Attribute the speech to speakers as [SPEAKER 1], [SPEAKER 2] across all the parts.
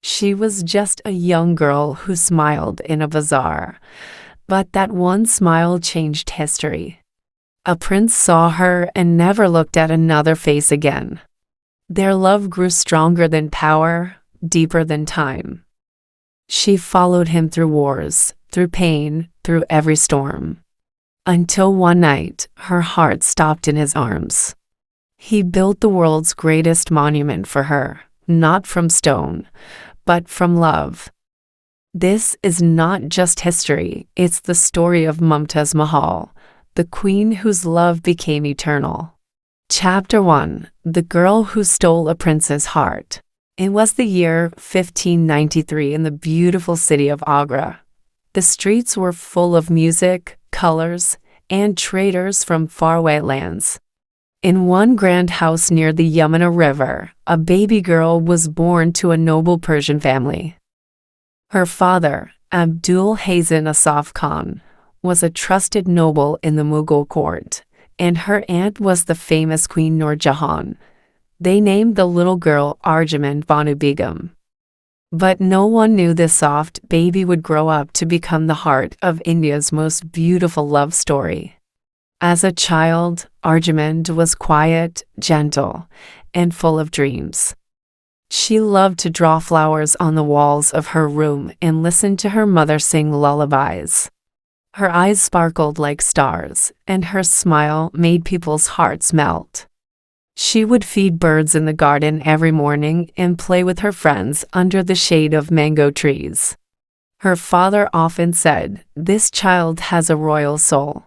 [SPEAKER 1] She was just a young girl who smiled in a bazaar, but that one smile changed history. A prince saw her and never looked at another face again. Their love grew stronger than power, deeper than time. She followed him through wars, through pain, through every storm. Until one night, her heart stopped in his arms. He built the world's greatest monument for her, not from stone, but from love. This is not just history, it's the story of Mumtaz Mahal, the queen whose love became eternal. Chapter 1: The Girl Who Stole a Prince's Heart. It was the year 1593 in the beautiful city of Agra. The streets were full of music, colors, and traders from faraway lands. In one grand house near the Yamuna River, a baby girl was born to a noble Persian family. Her father, Abdul Hasan Asaf Khan, was a trusted noble in the Mughal court, and her aunt was the famous Queen Nur Jahan. They named the little girl Arjumand Banu Begum. But no one knew this soft baby would grow up to become the heart of India's most beautiful love story. As a child, Arjumand was quiet, gentle, and full of dreams. She loved to draw flowers on the walls of her room and listen to her mother sing lullabies. Her eyes sparkled like stars, and her smile made people's hearts melt. She would feed birds in the garden every morning and play with her friends under the shade of mango trees. Her father often said, "This child has a royal soul."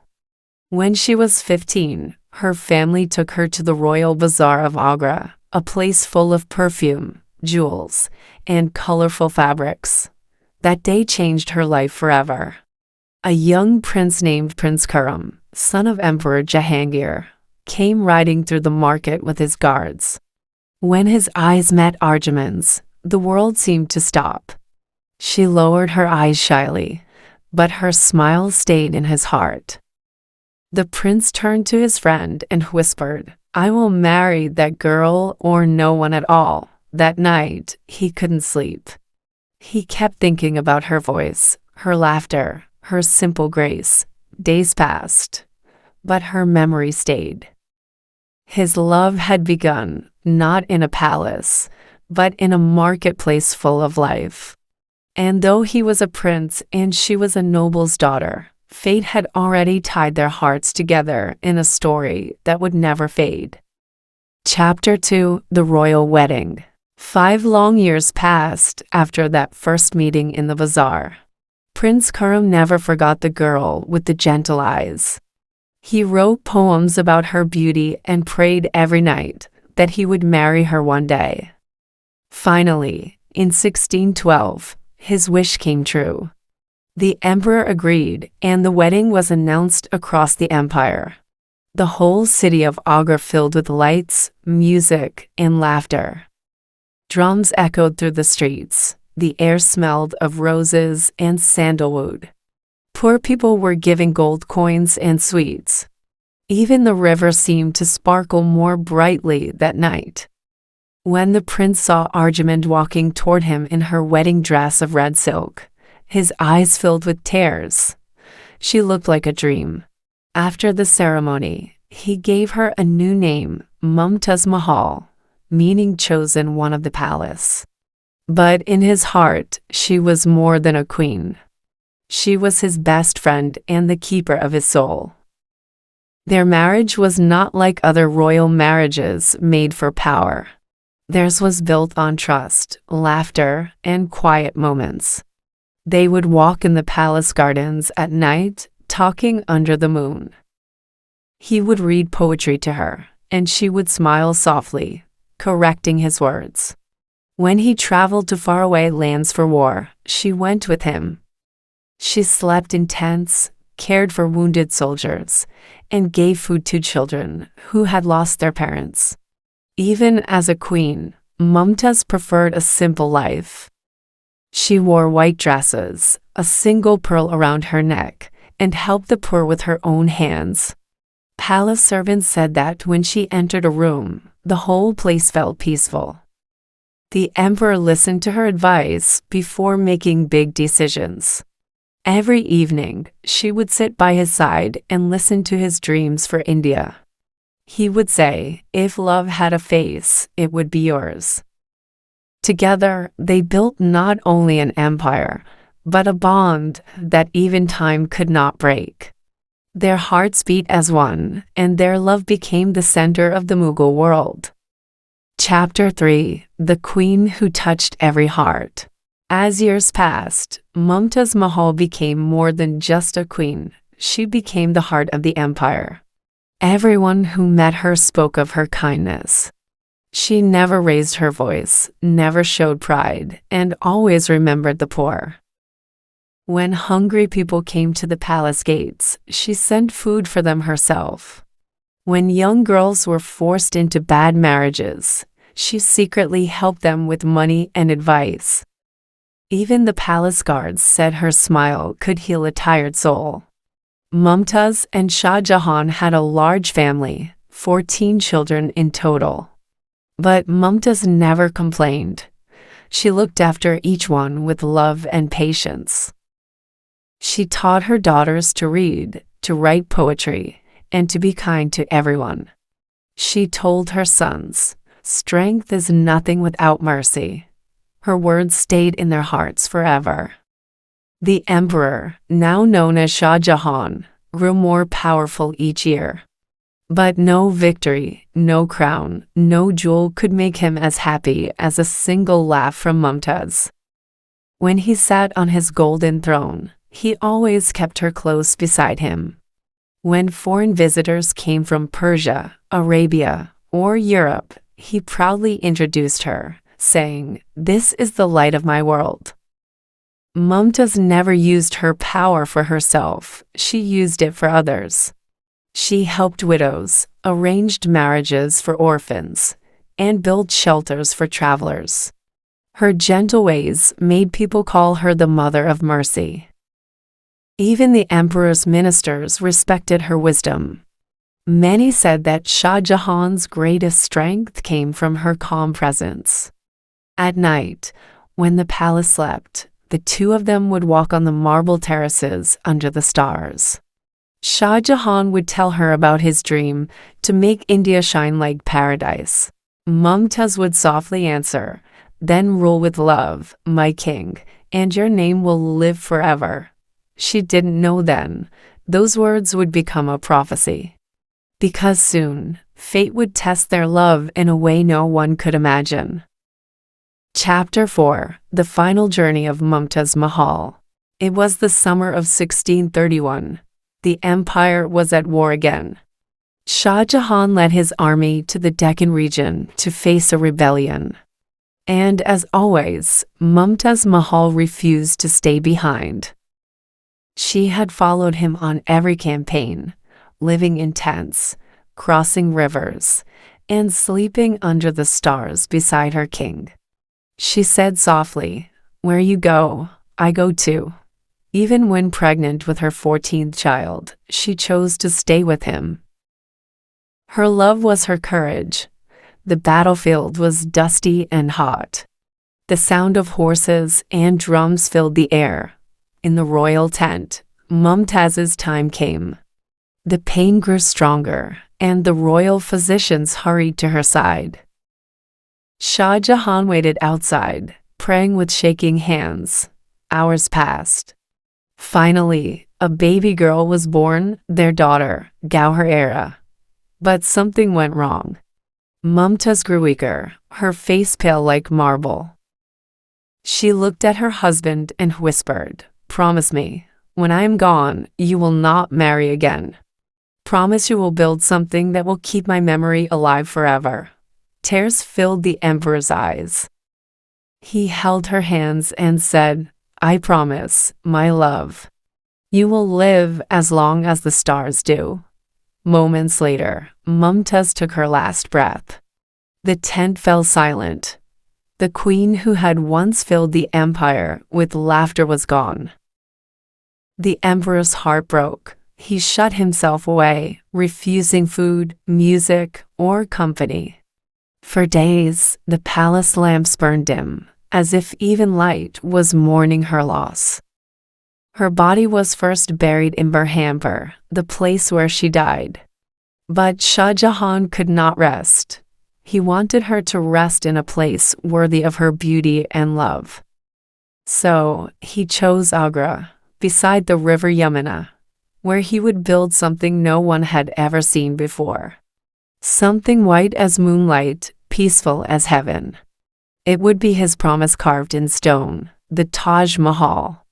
[SPEAKER 1] When she was 15, her family took her to the Royal Bazaar of Agra, a place full of perfume, jewels, and colorful fabrics. That day changed her life forever. A young prince named Prince Khurram, son of Emperor Jahangir, came riding through the market with his guards. When his eyes met Arjumand's, the world seemed to stop. She lowered her eyes shyly, but her smile stayed in his heart. The prince turned to his friend and whispered, "I will marry that girl or no one at all." That night, he couldn't sleep. He kept thinking about her voice, her laughter, her simple grace. Days passed, but her memory stayed. His love had begun, not in a palace, but in a marketplace full of life. And though he was a prince and she was a noble's daughter, fate had already tied their hearts together in a story that would never fade. Chapter 2: The Royal Wedding. 5 long years passed after that first meeting in the bazaar. Prince Khurram never forgot the girl with the gentle eyes. He wrote poems about her beauty and prayed every night that he would marry her one day. Finally, in 1612, his wish came true. The emperor agreed, and the wedding was announced across the empire. The whole city of Agra filled with lights, music, and laughter. Drums echoed through the streets. The air smelled of roses and sandalwood. Poor people were giving gold coins and sweets. Even the river seemed to sparkle more brightly that night. When the prince saw Arjumand walking toward him in her wedding dress of red silk, his eyes filled with tears. She looked like a dream. After the ceremony, he gave her a new name, Mumtaz Mahal, meaning chosen one of the palace. But in his heart, she was more than a queen. She was his best friend and the keeper of his soul. Their marriage was not like other royal marriages made for power. Theirs was built on trust, laughter, and quiet moments. They would walk in the palace gardens at night, talking under the moon. He would read poetry to her, and she would smile softly, correcting his words. When he traveled to faraway lands for war, she went with him. She slept in tents, cared for wounded soldiers, and gave food to children who had lost their parents. Even as a queen, Mumtaz preferred a simple life. She wore white dresses, a single pearl around her neck, and helped the poor with her own hands. Palace servants said that when she entered a room, the whole place felt peaceful. The emperor listened to her advice before making big decisions. Every evening, she would sit by his side and listen to his dreams for India. He would say, "If love had a face, it would be yours." Together, they built not only an empire, but a bond that even time could not break. Their hearts beat as one, and their love became the center of the Mughal world. Chapter 3: The Queen Who Touched Every Heart. As years passed, Mumtaz Mahal became more than just a queen. She became the heart of the empire. Everyone who met her spoke of her kindness. She never raised her voice, never showed pride, and always remembered the poor. When hungry people came to the palace gates, she sent food for them herself. When young girls were forced into bad marriages, she secretly helped them with money and advice. Even the palace guards said her smile could heal a tired soul. Mumtaz and Shah Jahan had a large family, 14 children in total. But Mumtaz never complained. She looked after each one with love and patience. She taught her daughters to read, to write poetry, and to be kind to everyone. She told her sons, "Strength is nothing without mercy." Her words stayed in their hearts forever. The emperor, now known as Shah Jahan, grew more powerful each year. But no victory, no crown, no jewel could make him as happy as a single laugh from Mumtaz. When he sat on his golden throne, he always kept her close beside him. When foreign visitors came from Persia, Arabia, or Europe, he proudly introduced her, saying, "This is the light of my world." Mumtaz never used her power for herself, she used it for others. She helped widows, arranged marriages for orphans, and built shelters for travelers. Her gentle ways made people call her the Mother of Mercy. Even the emperor's ministers respected her wisdom. Many said that Shah Jahan's greatest strength came from her calm presence. At night, when the palace slept, the two of them would walk on the marble terraces under the stars. Shah Jahan would tell her about his dream to make India shine like paradise. Mumtaz would softly answer, "Then rule with love, my king, and your name will live forever." She didn't know then, those words would become a prophecy. Because soon, fate would test their love in a way no one could imagine. Chapter 4: The Final Journey of Mumtaz Mahal. It was the summer of 1631. The empire was at war again. Shah Jahan led his army to the Deccan region to face a rebellion. And as always, Mumtaz Mahal refused to stay behind. She had followed him on every campaign, living in tents, crossing rivers, and sleeping under the stars beside her king. She said softly, "Where you go, I go too." Even when pregnant with her 14th child, she chose to stay with him. Her love was her courage. The battlefield was dusty and hot. The sound of horses and drums filled the air. In the royal tent, Mumtaz's time came. The pain grew stronger, and the royal physicians hurried to her side. Shah Jahan waited outside, praying with shaking hands. Hours passed. Finally, a baby girl was born, their daughter, Gauhar. But something went wrong. Mumtaz grew weaker, her face pale like marble. She looked at her husband and whispered, "Promise me, when I am gone, you will not marry again. Promise you will build something that will keep my memory alive forever." Tears filled the emperor's eyes. He held her hands and said, "I promise, my love. You will live as long as the stars do." Moments later, Mumtaz took her last breath. The tent fell silent. The queen who had once filled the empire with laughter was gone. The emperor's heart broke. He shut himself away, refusing food, music, or company. For days, the palace lamps burned dim, as if even light was mourning her loss. Her body was first buried in Burhanpur, the place where she died. But Shah Jahan could not rest. He wanted her to rest in a place worthy of her beauty and love. So, he chose Agra, beside the river Yamuna, where he would build something no one had ever seen before. Something white as moonlight, peaceful as heaven. It would be his promise carved in stone, the Taj Mahal.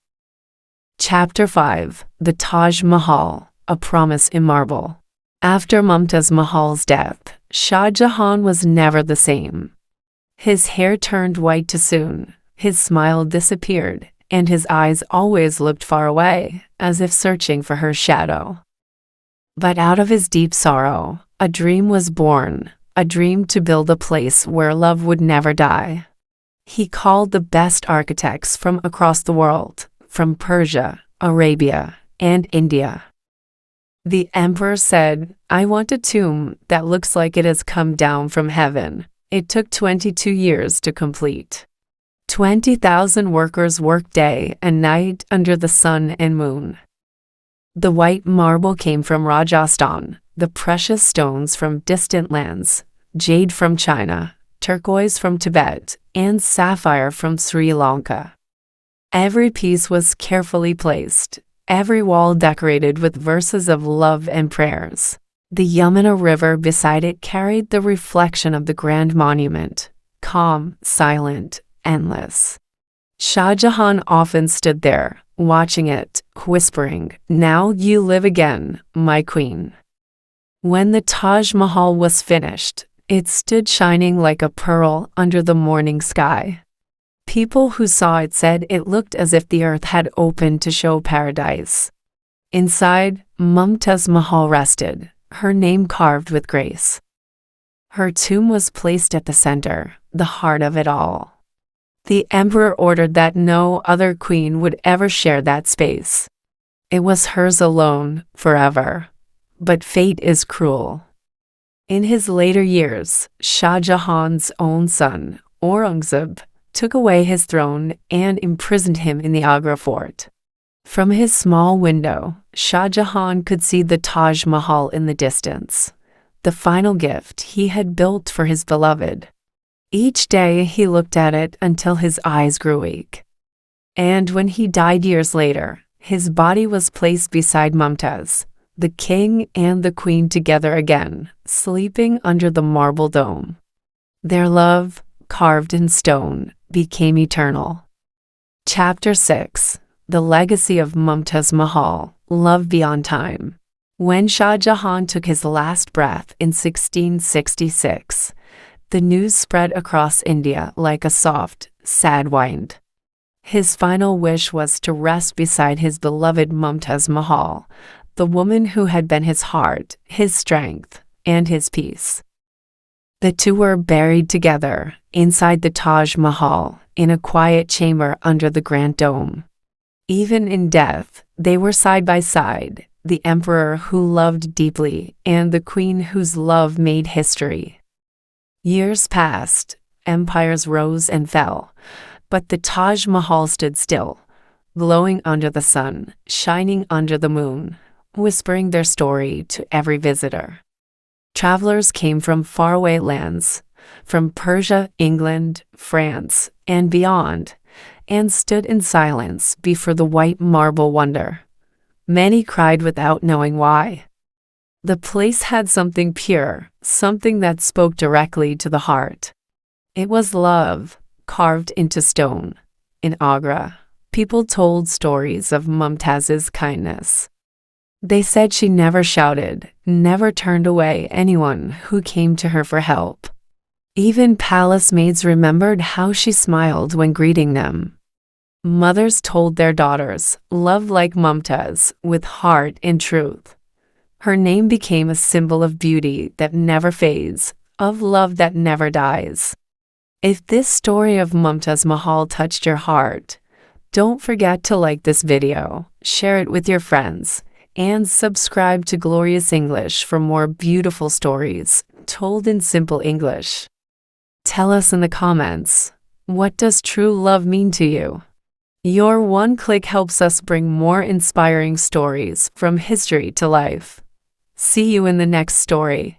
[SPEAKER 1] Chapter 5: The Taj Mahal, a promise in marble. After Mumtaz Mahal's death, Shah Jahan was never the same. His hair turned white too soon, his smile disappeared, and his eyes always looked far away, as if searching for her shadow. But out of his deep sorrow, a dream was born, a dream to build a place where love would never die. He called the best architects from across the world, from Persia, Arabia, and India. The emperor said, "I want a tomb that looks like it has come down from heaven." It took 22 years to complete. 20,000 workers worked day and night under the sun and moon. The white marble came from Rajasthan, the precious stones from distant lands, jade from China, turquoise from Tibet, and sapphire from Sri Lanka. Every piece was carefully placed, every wall decorated with verses of love and prayers. The Yamuna River beside it carried the reflection of the grand monument, calm, silent, endless. Shah Jahan often stood there, watching it, whispering, "Now you live again, my queen." When the Taj Mahal was finished, it stood shining like a pearl under the morning sky. People who saw it said it looked as if the earth had opened to show paradise. Inside, Mumtaz Mahal rested, her name carved with grace. Her tomb was placed at the center, the heart of it all. The emperor ordered that no other queen would ever share that space. It was hers alone, forever. But fate is cruel. In his later years, Shah Jahan's own son, Aurangzeb, took away his throne and imprisoned him in the Agra fort. From his small window, Shah Jahan could see the Taj Mahal in the distance, the final gift he had built for his beloved. Each day he looked at it until his eyes grew weak. And when he died years later, his body was placed beside Mumtaz, the king and the queen together again, sleeping under the marble dome. Their love, carved in stone, became eternal. Chapter 6: The Legacy of Mumtaz Mahal, Love Beyond Time. When Shah Jahan took his last breath in 1666, the news spread across India like a soft, sad wind. His final wish was to rest beside his beloved Mumtaz Mahal, the woman who had been his heart, his strength, and his peace. The two were buried together, inside the Taj Mahal, in a quiet chamber under the Grand Dome. Even in death, they were side by side, the emperor who loved deeply and the queen whose love made history. Years passed, empires rose and fell, but the Taj Mahal stood still, glowing under the sun, shining under the moon, whispering their story to every visitor. Travelers came from faraway lands, from Persia, England, France, and beyond, and stood in silence before the white marble wonder. Many cried without knowing why. The place had something pure, something that spoke directly to the heart. It was love, carved into stone. In Agra, people told stories of Mumtaz's kindness. They said she never shouted, never turned away anyone who came to her for help. Even palace maids remembered how she smiled when greeting them. Mothers told their daughters, "Love like Mumtaz, with heart and truth." Her name became a symbol of beauty that never fades, of love that never dies. If this story of Mumtaz Mahal touched your heart, don't forget to like this video, share it with your friends, and subscribe to Glorious English for more beautiful stories told in simple English. Tell us in the comments, what does true love mean to you? Your one click helps us bring more inspiring stories from history to life. See you in the next story.